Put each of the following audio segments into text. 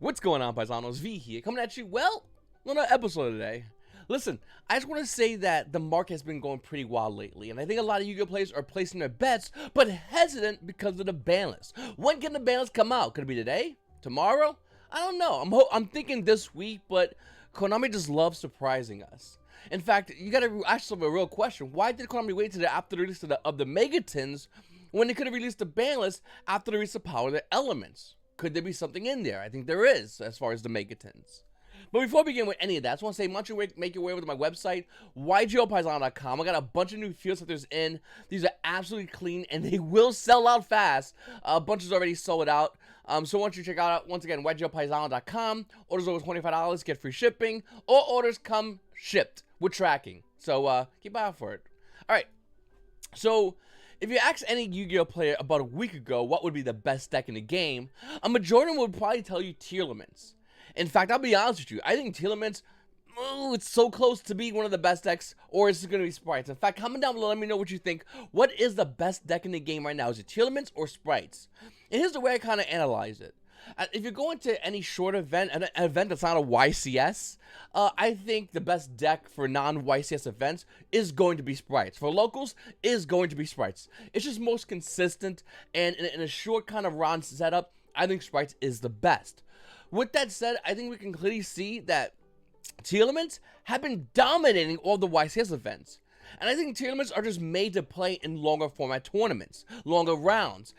What's going on, Paisanos? V here, coming at you, well, on an episode today. Listen, I just want to say that the market has been going pretty wild lately, and I think a lot of Yu-Gi-Oh players are placing their bets, but hesitant because of the ban list. When can the ban list come out? Could it be today? Tomorrow? I don't know. I'm thinking this week, but Konami just loves surprising us. In fact, you gotta ask yourself a real question. Why did Konami wait till after the release of the Megatins when they could have released the ban list after the release of Power of the Elements? Could there be something in there? I think there is, as far as the Megatins. But before we begin with any of that, I just want to say, why don't you make your way over to my website, YGOPaisano.com. I got a bunch of new field setters in. These are absolutely clean, and they will sell out fast. A bunch is already sold out. So why don't you check out, once again, YGOPaisano.com. Orders over $25, get free shipping. All orders come shipped with tracking. So keep an eye out for it. All right. So if you asked any Yu-Gi-Oh player about a week ago what would be the best deck in the game, a majority would probably tell you Tearlaments. In fact, I'll be honest with you, I think Tearlaments, it's so close to be one of the best decks, or is it going to be Sprites? In fact, comment down below, let me know what you think. What is the best deck in the game right now? Is it Tearlaments or Sprites? And here's the way I kind of analyze it. If you're going to any short event, an event that's not a YCS, I think the best deck for non-YCS events is going to be Sprites. For locals, is going to be Sprites. It's just most consistent, and in a short kind of round setup, I think Sprites is the best. With that said, I think we can clearly see that Tearlaments have been dominating all the YCS events. And I think Tearlaments are just made to play in longer format tournaments, longer rounds,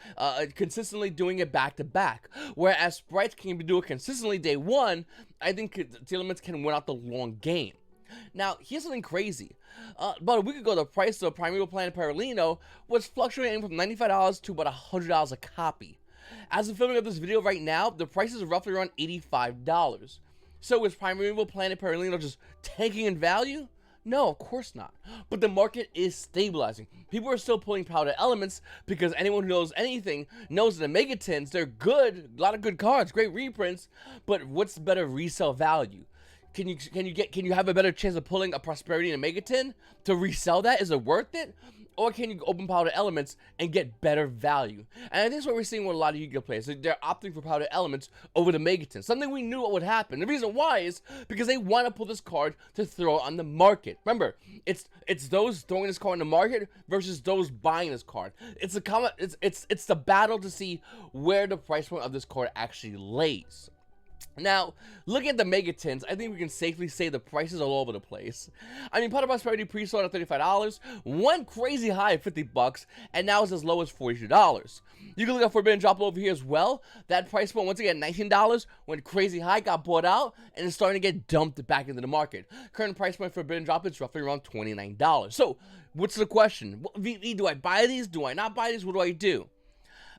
consistently doing it back to back. Whereas Sprites can do it consistently day one, I think Tearlaments can win out the long game. Now, here's something crazy. About a week ago, the price of Primal and Perolino was fluctuating from $95 to about $100 a copy. As of filming of this video right now, the price is roughly around $85. So is Primal Planet Perolino just tanking in value? No, of course not. But the market is stabilizing. People are still pulling Powder Elements because anyone who knows anything knows that the Megatins, they're good, a lot of good cards, great reprints, but what's better resale value? Can you have a better chance of pulling a Prosperity and a Megatin to resell that? Is it worth it? Or can you open Powder Elements and get better value? And I think that's what we're seeing with a lot of Yu-Gi-Oh players. They're opting for Powder Elements over the Megatin. Something we knew what would happen. The reason why is because they want to pull this card to throw on the market. Remember, it's those throwing this card on the market versus those buying this card. It's the battle to see where the price point of this card actually lays. Now, looking at the Megatins, I think we can safely say the prices are all over the place. I mean, Pot of Prosperity pre-sold at $35, went crazy high at $50, and now it's as low as $42. You can look at Forbidden Drop over here as well. That price point, once again, $19, went crazy high, got bought out, and it's starting to get dumped back into the market. Current price point for Forbidden Drop is roughly around $29. So, what's the question? Do I buy these? Do I not buy these? What do I do?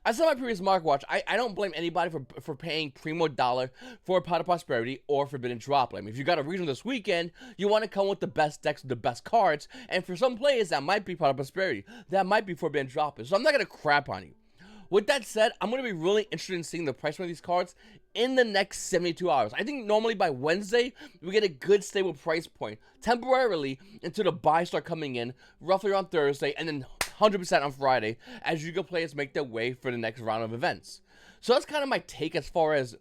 I said in my previous Mark Watch, I don't blame anybody for paying Primo dollar for a Pot of Prosperity or Forbidden Droplet. I mean, if you got a regional this weekend, you want to come with the best decks with the best cards, and for some players, that might be Pot of Prosperity. That might be Forbidden Droplet, so I'm not going to crap on you. With that said, I'm going to be really interested in seeing the price of these cards in the next 72 hours. I think normally by Wednesday, we get a good stable price point temporarily until the buys start coming in, roughly around Thursday, and then 100% on Friday as Yu-Gi-Oh players make their way for the next round of events. So that's kind of my take as far as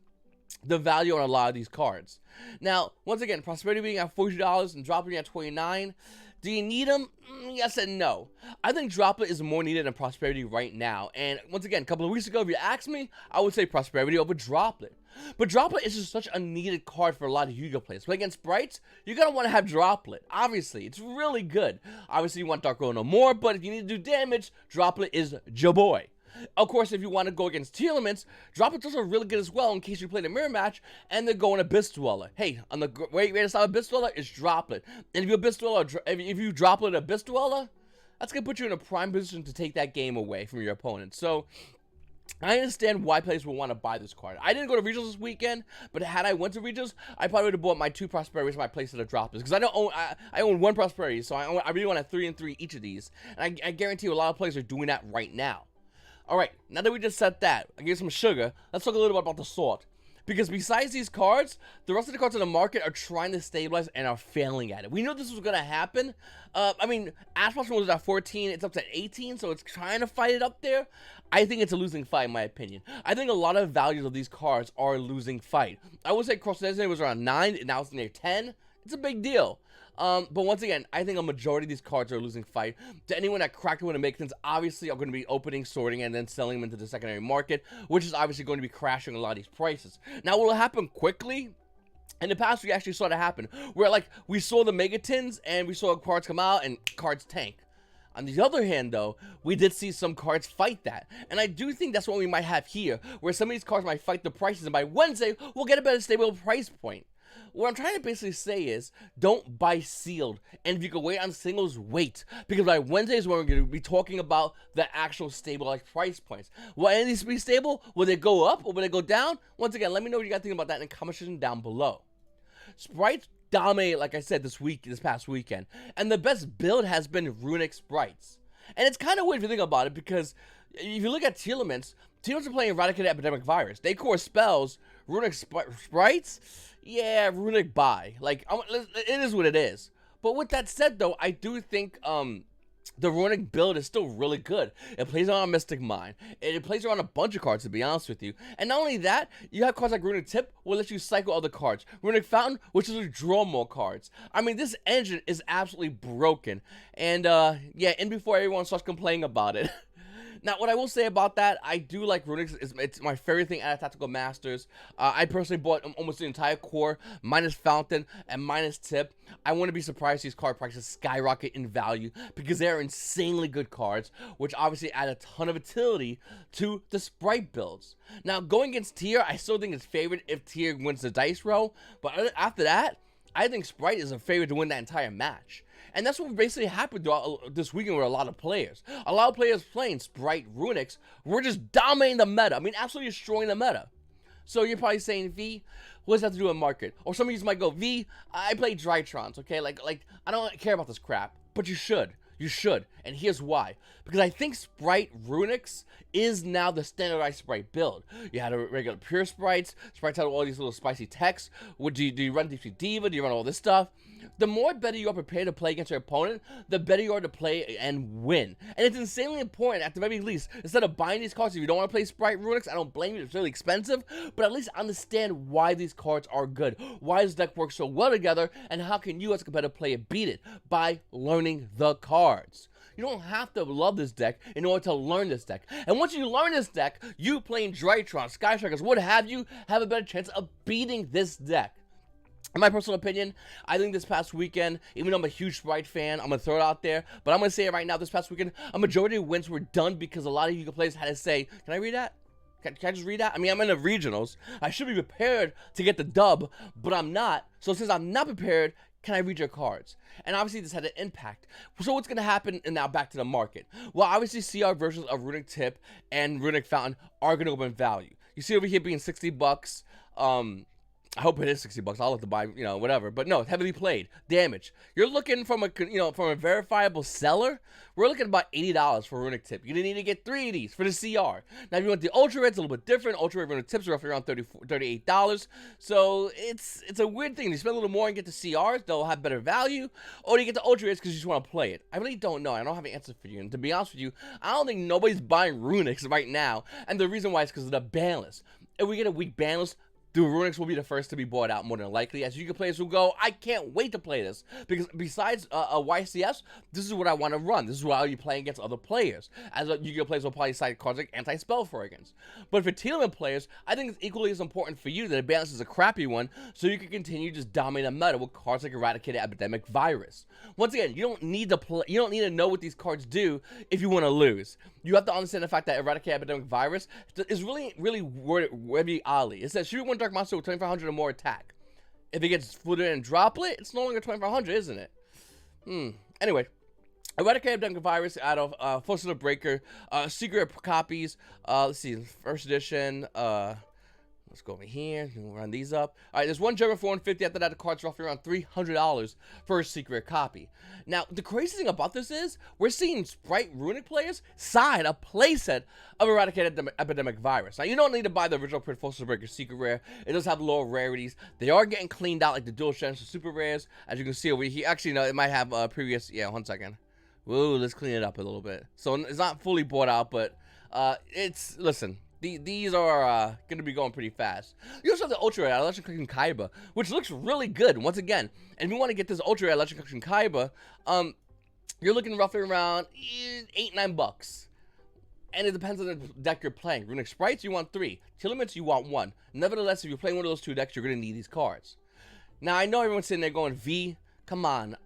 the value on a lot of these cards. Now, once again, Prosperity being at $40 and Droplet being at $29. Do you need them? Yes and no. I think Droplet is more needed than Prosperity right now. And once again, a couple of weeks ago, if you asked me, I would say Prosperity over Droplet. But Droplet is just such a needed card for a lot of Yu-Gi-Oh players. But against Sprites, you're going to want to have Droplet. Obviously, it's really good. Obviously, you want Dark Road no more, but if you need to do damage, Droplet is your boy. Of course, if you want to go against Tearlaments, Droplets are really good as well in case you play the mirror match and they're going Abyss Dweller. Hey, on the way to stop Abyss Dweller is Droplet. And if you Abyss Dweller, if you Droplet Abyss Dweller, that's going to put you in a prime position to take that game away from your opponent. So I understand why players would want to buy this card. I didn't go to regionals this weekend, but had I went to regionals, I probably would have bought my 2 Prosperities in my place of the Droplets. Because I own 1 Prosperity, so I really want to have 3 and 3 each of these. And I guarantee you a lot of players are doing that right now. Alright, now that we just said that, I gave some sugar, let's talk a little bit about the salt. Because besides these cards, the rest of the cards on the market are trying to stabilize and are failing at it. We knew this was going to happen. I mean, Asphalt was at 14, it's up to 18, so it's trying to fight it up there. I think it's a losing fight, in my opinion. I think a lot of values of these cards are a losing fight. I would say Cross Destiny was around 9, and now it's near 10. It's a big deal. But once again, I think a majority of these cards are a losing fight. To anyone that cracked one and MEGATINs, obviously are going to be opening, sorting, and then selling them into the secondary market, which is obviously going to be crashing a lot of these prices. Now, will it happen quickly? In the past, we actually saw that happen, where like we saw the MEGATINs and we saw cards come out and cards tank. On the other hand, though, we did see some cards fight that. And I do think that's what we might have here, where some of these cards might fight the prices, and by Wednesday, we'll get a better stable price point. What I'm trying to basically say is, don't buy sealed. And if you can wait on singles, wait. Because by Wednesday is when we're going to be talking about the actual stabilized price points. Will any of these be stable? Will they go up or will they go down? Once again, let me know what you guys think about that in the comment section down below. Sprites dominate, like I said, this past weekend. And the best build has been Runic Sprites. And it's kind of weird if you think about it, because if you look at Telements are playing Eradicated Epidemic Virus. They core spells, Runic Sprites, yeah, Runic buy. Like, it is what it is. But with that said, though, I do think the Runic build is still really good. It plays on a Mystic Mine. It plays around a bunch of cards, to be honest with you. And not only that, you have cards like Runic Tip, will let you cycle other cards. Runic Fountain, which is to draw more cards. I mean, this engine is absolutely broken. And, yeah, and before everyone starts complaining about it. Now, what I will say about that, I do like Runic. It's my favorite thing out of Tactical Masters. I personally bought almost the entire core, minus Fountain and minus Tip. I wouldn't be surprised if these card prices skyrocket in value, because they are insanely good cards, which obviously add a ton of utility to the Sprite builds. Now, going against Tier, I still think it's favored if Tier wins the dice roll, but after that, I think Sprite is a favorite to win that entire match. And that's what basically happened this weekend with a lot of players. A lot of players playing Sprite Runics were just dominating the meta. I mean, absolutely destroying the meta. So you're probably saying, V, what does that have to do with market? Or some of you might go, V, I play Drytrons, okay? Like I don't care about this crap. But you should. You should. And here's why. Because I think Sprite Runics is now the standardized Sprite build. You had a regular pure Sprites. Sprites had all these little spicy texts. Do you run Deep Sea Diva? Do you run all this stuff? The more better you are prepared to play against your opponent, the better you are to play and win. And it's insanely important, at the very least, instead of buying these cards, if you don't want to play Sprite Runics, I don't blame you, it's really expensive, but at least understand why these cards are good, why this deck works so well together, and how can you as a competitive player beat it by learning the cards. You don't have to love this deck in order to learn this deck. And once you learn this deck, you playing Drytron, Sky Strikers, what have you, have a better chance of beating this deck. In my personal opinion, I think this past weekend, even though I'm a huge Sprite fan, I'm going to throw it out there, but I'm going to say it right now, this past weekend, a majority of wins were done because a lot of Yu-Gi-Oh players had to say, can I read that? Can I just read that? I mean, I'm in the regionals. I should be prepared to get the dub, but I'm not. So since I'm not prepared, can I read your cards? And obviously this had an impact. So what's going to happen, and now back to the market? Well, obviously CR versions of Runic Tip and Runic Fountain are going to go in value. You see over here being $60. I hope it is $60. I'll have to buy, you know, whatever. But no, it's heavily played. Damage. You're looking from a verifiable seller. We're looking at about $80 for Runic Tip. You're gonna need to get 3 of these for the CR. Now, if you want the Ultra Red, it's a little bit different. Ultra Red Runic Tips are roughly around $38. So it's a weird thing. You spend a little more and get the CRs, they'll have better value, or you get the Ultra Reds because you just want to play it. I really don't know. I don't have an answer for you. And to be honest with you, I don't think nobody's buying Runics right now. And the reason why is because of the ban list. If we get a weak ban list, the Runics will be the first to be bought out more than likely, as Yu-Gi-Oh players will go, I can't wait to play this, because besides a YCS, this is what I want to run. This is what I'll be playing against other players, as Yu-Gi-Oh players will probably cite cards like Anti-Spell Fragments. But for Telement players, I think it's equally as important for you that the balance is a crappy one, so you can continue just dominating the meta with cards like Eradicated Epidemic Virus. Once again, you don't need to know what these cards do if you want to lose. You have to understand the fact that Eradicated Epidemic Virus is really worded oddly. It says shoot one dark monster with 2500 or more attack. If it gets flooded and droplet, it's no longer 2500, isn't it? Anyway, Eradicated Epidemic Virus out of Force of the Breaker, secret copies. Let's see, first edition. Let's go over here and we'll run these up. All right, there's one German 450. After that, the card's roughly around $300 for a secret copy. Now, the crazy thing about this is we're seeing Sprite Runic players side a playset of Eradicated Epidemic Virus. Now, you don't need to buy the original print Force Breaker secret rare. It does have lower rarities. They are getting cleaned out like the dual strengths and super rares. As you can see over here, actually, no, it might have previous, yeah, 1 second. Whoa, let's clean it up a little bit. So it's not fully bought out, but it's, listen. These are going to be going pretty fast. You also have the Ultra Rare Electrician Kaiba, which looks really good, once again. And if you want to get this Ultra Rare Electrician Kaiba, you're looking roughly around $8-9. And it depends on the deck you're playing. Runic Sprites, you want 3. Telements, you want 1. Nevertheless, if you're playing one of those 2 decks, you're going to need these cards. Now, I know everyone's sitting there going, V, come on.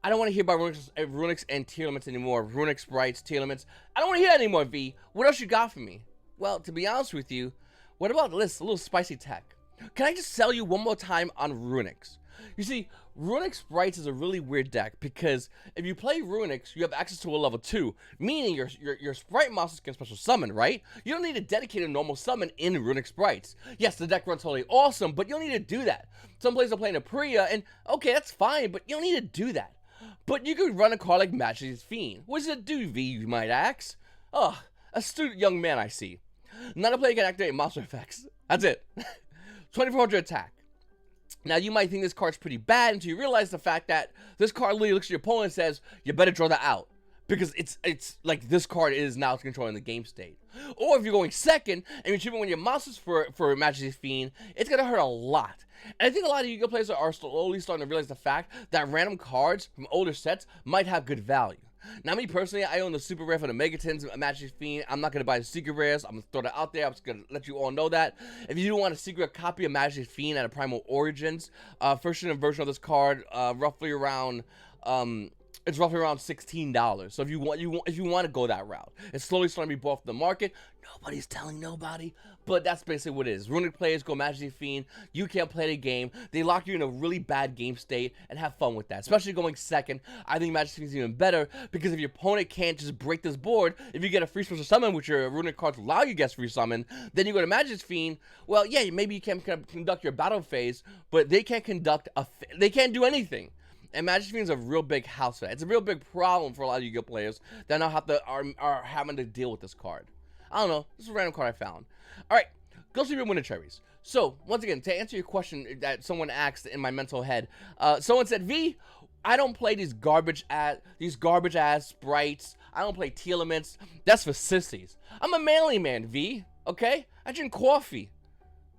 I don't want to hear about Runics and Telements anymore. Runic Sprites, Telements. I don't want to hear that anymore, V. What else you got for me? Well, to be honest with you, what about this? A little spicy tech. Can I just sell you one more time on Runics? You see, Runic Sprites is a really weird deck because if you play Runics, you have access to a level 2, meaning your Sprite monsters can special summon, right? You don't need to dedicate a normal summon in Runic Sprites. Yes, the deck runs totally awesome, but you don't need to do that. Some players are playing a Priya, and okay, that's fine, but you don't need to do that. But you could run a card like Majesty's Fiend. What does it do, V, you might ask? Oh, astute young man I see. Not a player can activate monster effects. That's it. 2400 attack. Now, you might think this card's pretty bad until you realize the fact that this card literally looks at your opponent and says, you better draw that out. Because it's like this card is now controlling the game state. Or if you're going second and you're choosing one of your monsters for Majesty's Fiend, it's going to hurt a lot. And I think a lot of Yu-Gi-Oh players are slowly starting to realize the fact that random cards from older sets might have good value. Now, me personally, I own the super rare for the Megatins, Majesty's Fiend. I'm not going to buy the secret rares. I'm going to throw that out there. I'm just going to let you all know that. If you do want a secret copy of Majesty's Fiend at a Primal Origins, first version of this card, roughly around, it's roughly around $16. So if you want to go that route, it's slowly starting to be bought off the market. Nobody's telling nobody, but that's basically what it is. Runic players go Majesty's Fiend. You can't play the game. They lock you in a really bad game state and have fun with that. Especially going second, I think Majesty's Fiend is even better because if your opponent can't just break this board, if you get a free special summon, which your Runic cards allow you to get free summon, then you go to Majesty's Fiend. Well, yeah, maybe you can conduct your battle phase, but they can't they can't do anything. And Majesty's Fiend is a real big house for that. It's a real big problem for a lot of Yu-Gi-Oh players that now are having to deal with this card. I don't know. This is a random card I found. All right, Ghost Reaper Winter Cherries. So, once again, to answer your question that someone asked in my mental head, someone said, V, I don't play these garbage ass sprites. I don't play Telements. That's for sissies. I'm a manly man, V, okay? I drink coffee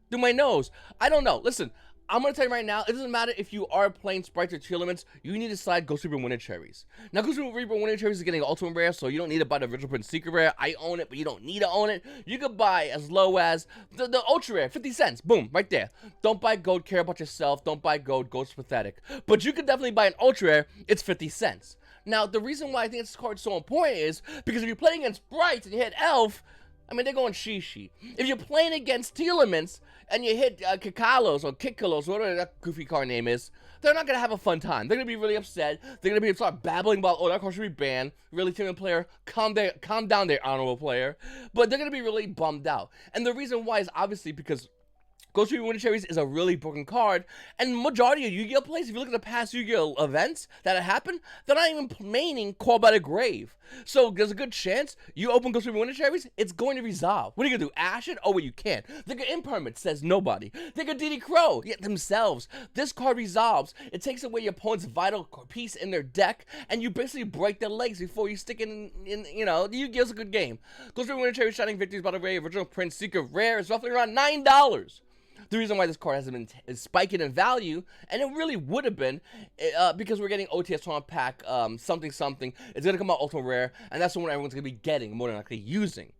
through my nose. I don't know. Listen, I'm going to tell you right now, it doesn't matter if you are playing sprites or Telements, you need to slide Ghost Reaper Winter Cherries. Now, Ghost Reaper Winter Cherries is getting an ultimate rare, so you don't need to buy the original print secret rare. I own it, but you don't need to own it. You could buy as low as the ultra rare, 50 cents. Boom, right there. Don't buy gold, care about yourself. Don't buy gold, gold's pathetic. But you could definitely buy an ultra rare, it's 50 cents. Now, the reason why I think this card is so important is because if you're playing against sprites and you hit Elf, I mean, they're going shishi. If you're playing against Telements and you hit Kikalos or Kikalos, whatever that goofy card name is, they're not going to have a fun time. They're going to be really upset. They're going to start babbling about, oh, that card should be banned. Really, Telement player, calm down there, honorable player. But they're going to be really bummed out. And the reason why is obviously because Ghost Reaper Winter Cherries is a really broken card, and majority of Yu-Gi-Oh players, if you look at the past Yu-Gi-Oh events that have happened, they're not even maining Call by the Grave. So there's a good chance you open Ghost Reaper Winter Cherries, it's going to resolve. What are you gonna do? Ash it? Oh, well, you can't. They could impermanent, says nobody. They could DD Crow, yet themselves. This card resolves. It takes away your opponent's vital piece in their deck, and you basically break their legs before you stick it in you know, Yu-Gi-Oh's a good game. Ghost Reaper Winter Cherries Shining Victories by the way, original print secret rare is roughly around $9. The reason why this card hasn't been spiking in value, and it really would have been, because we're getting OTS Tournament Pack, something. It's going to come out ultra rare, and that's the one everyone's going to be getting, more than likely using.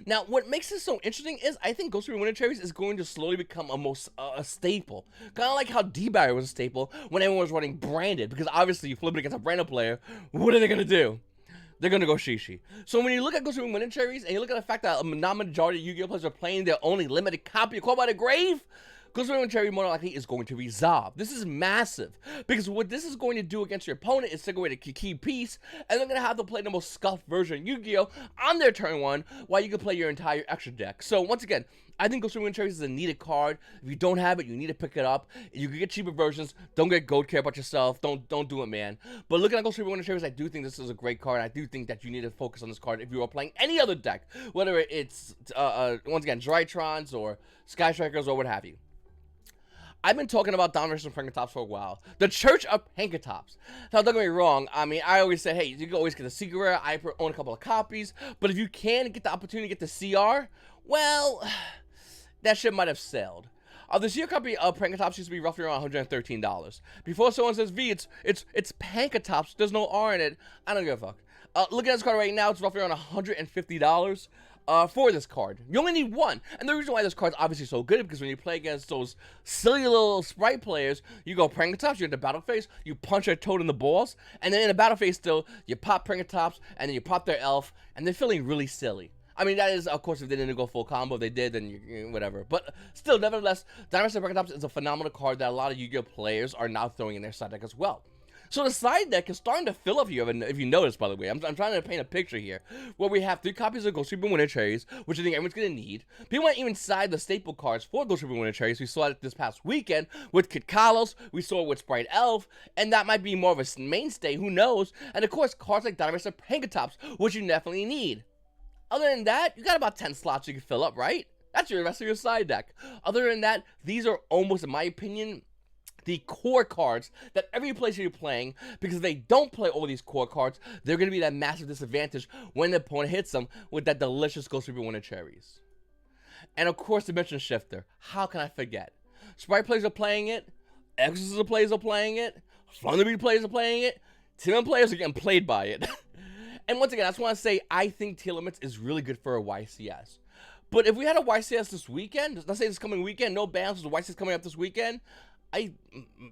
Now, what makes this so interesting is I think Ghost Reaper Winter Cherries is going to slowly become a staple. Kind of like how D-Barrier was a staple when everyone was running branded, because obviously you flip it against a branded player, what are they going to do? They're going to go shishi. So when you look at Ghost Reaper Winter Cherries, and you look at the fact that a non-majority of Yu-Gi-Oh players are playing their only limited copy of Call by the Grave, Ghost Reaper Winter Cherry more likely is going to resolve. This is massive, because what this is going to do against your opponent is take away the key piece, and they're going to have to play the most scuffed version of Yu-Gi-Oh on their turn one, while you can play your entire extra deck. So once again, I think Ghost Reaper Winter Cherries is a needed card. If you don't have it, you need to pick it up. You can get cheaper versions. Don't get gold, care about yourself. Don't do it, man. But looking at Ghost Reaper Winter Cherries, I do think this is a great card. I do think that you need to focus on this card if you are playing any other deck, whether it's once again Drytrons or Sky Strikers or what have you. I've been talking about Domination Pankatops for a while. The Church of Pankatops. Now, don't get me wrong. I mean, I always say, hey, you can always get the secret rare. I own a couple of copies. But if you can get the opportunity to get the CR, well, that shit might have sailed. The CR copy of Pankatops used to be roughly around $113. Before someone says, V, it's Pankatops. There's no R in it. I don't give a fuck. Looking at this card right now, it's roughly around $150. For this card. You only need one. And the reason why this card's obviously so good is because when you play against those silly little sprite players, you go Pankatops, you're in the battle phase, you punch their toad in the balls, and then in the battle phase still, you pop Pankatops, and then you pop their elf, and they're feeling really silly. I mean, that is, of course, if they didn't go full combo, if they did, then whatever. But still, nevertheless, Dynasty Pankatops is a phenomenal card that a lot of Yu-Gi-Oh! Players are now throwing in their side deck as well. So the side deck is starting to fill up here, if you notice, by the way. I'm trying to paint a picture here, where we have 3 copies of Ghost Reaper Winter Cherries, which I think everyone's going to need. People might even side the staple cards for Ghost Reaper Winter Cherries. We saw it this past weekend with Kid Kalos, we saw it with Sprite Elf, and that might be more of a mainstay, who knows? And of course, cards like Dynasty Pankatops, which you definitely need. Other than that, you got about 10 slots you can fill up, right? That's the rest of your side deck. Other than that, these are almost, in my opinion, the core cards that every player should be playing, because if they don't play all these core cards, they're going to be at a massive disadvantage when the opponent hits them with that delicious Ghost Reaper Winter Cherries. And of course, Dimension Shifter. How can I forget? Sprite players are playing it, Exorcism players are playing it, Thunderbeat players are playing it, Team players are getting played by it. And once again, I just want to say, I think T-Limits is really good for a YCS. But if we had a YCS this weekend, let's say this coming weekend, no bans, the YCS coming up this weekend,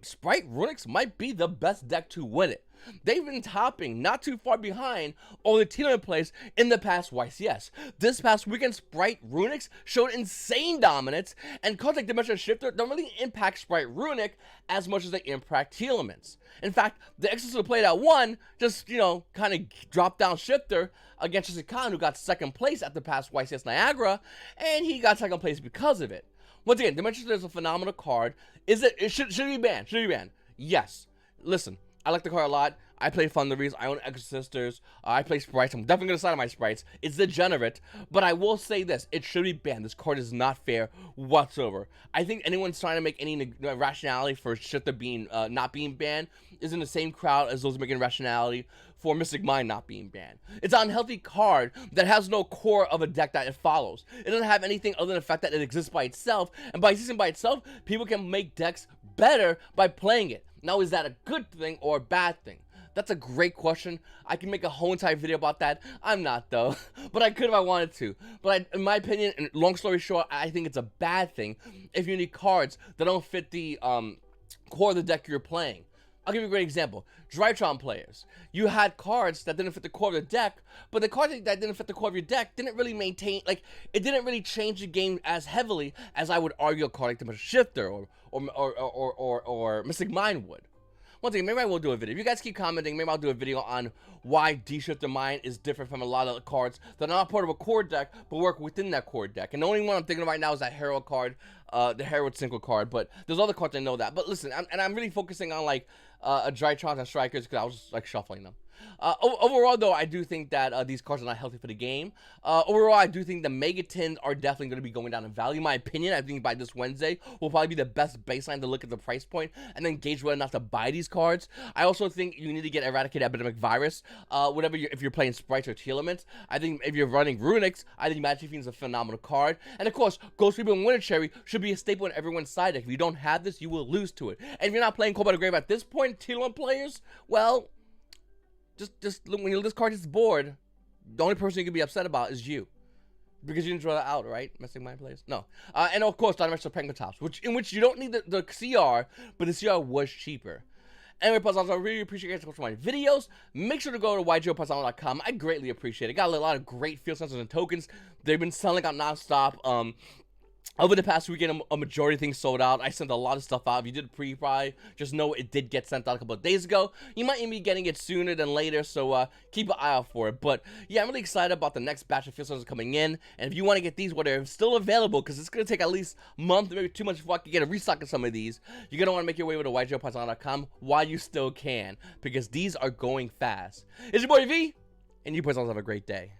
Sprite Runix might be the best deck to win it. They've been topping, not too far behind, all the T-Limit plays in the past YCS. This past weekend, Sprite Runix showed insane dominance, and cards like Dimension Shifter don't really impact Sprite Runic as much as they impact T-Limits. In fact, the Exorcism play that won just, kind of dropped down Shifter against Shikan, who got second place at the past YCS Niagara, and he got second place because of it. Once again, Dimension Shifter is a phenomenal card. Should it be banned? Should it be banned? Yes. Listen, I like the card a lot. I play Thunderbeats, I own Exorcisters, I play Sprites. I'm definitely going to side on my Sprites. It's degenerate, but I will say this. It should be banned. This card is not fair whatsoever. I think anyone's trying to make any rationality for Shifter being not being banned is in the same crowd as those making rationality for Mystic Mind not being banned. It's an unhealthy card that has no core of a deck that it follows. It doesn't have anything other than the fact that it exists by itself, and by existing by itself, people can make decks better by playing it. Now, is that a good thing or a bad thing? That's a great question. I can make a whole entire video about that. I'm not, though. But I could if I wanted to. But in my opinion, and long story short, I think it's a bad thing if you need cards that don't fit the core of the deck you're playing. I'll give you a great example. Drytron players. You had cards that didn't fit the core of the deck, but the cards that didn't fit the core of your deck didn't really maintain, it didn't really change the game as heavily as I would argue a card like the Shifter or Mystic Mind would. Once again, maybe I will do a video. If you guys keep commenting, maybe I'll do a video on why D-Shifter Mind is different from a lot of cards that are not part of a core deck, but work within that core deck. And the only one I'm thinking of right now is that Hero card, the Herald Synchro card, but there's other cards that know that. But listen, I'm really focusing on, a Drytron and Strikers because I was just, shuffling them. Overall, though, I do think that these cards are not healthy for the game. Overall, I do think the Megatins are definitely going to be going down in value. In my opinion, I think by this Wednesday will probably be the best baseline to look at the price point and then gauge whether or not to buy these cards. I also think you need to get Eradicate Epidemic Virus, if you're playing Sprites or T-Elements. I think if you're running Runix, I think Magic Fiend is a phenomenal card. And of course, Ghost Reaper and Winter Cherry should be a staple in everyone's side deck. If you don't have this, you will lose to it. And if you're not playing Cold by the Grave at this point, T-Element players, well, just look, when this card is bored, the only person you can be upset about is you, because you didn't draw that out, right? Mystic Mind players, no. And of course, Dynasty Pankatops, in which you don't need the CR, but the CR was cheaper. Anyway, Paisanos, I really appreciate you guys watching my videos. Make sure to go to YGOPaisano.com. I greatly appreciate it. Got a lot of great field sensors and tokens. They've been selling out nonstop. Over the past weekend, a majority of things sold out. I sent a lot of stuff out. If you did pre-buy, just know it did get sent out a couple of days ago. You might even be getting it sooner than later, so keep an eye out for it. But yeah, I'm really excited about the next batch of field coming in. And if you want to get these while they're still available, because it's going to take at least a month, maybe 2 months before I can get a restock of some of these, you're going to want to make your way over to YGOPaisano.com while you still can, because these are going fast. It's your boy V, and you boys all have a great day.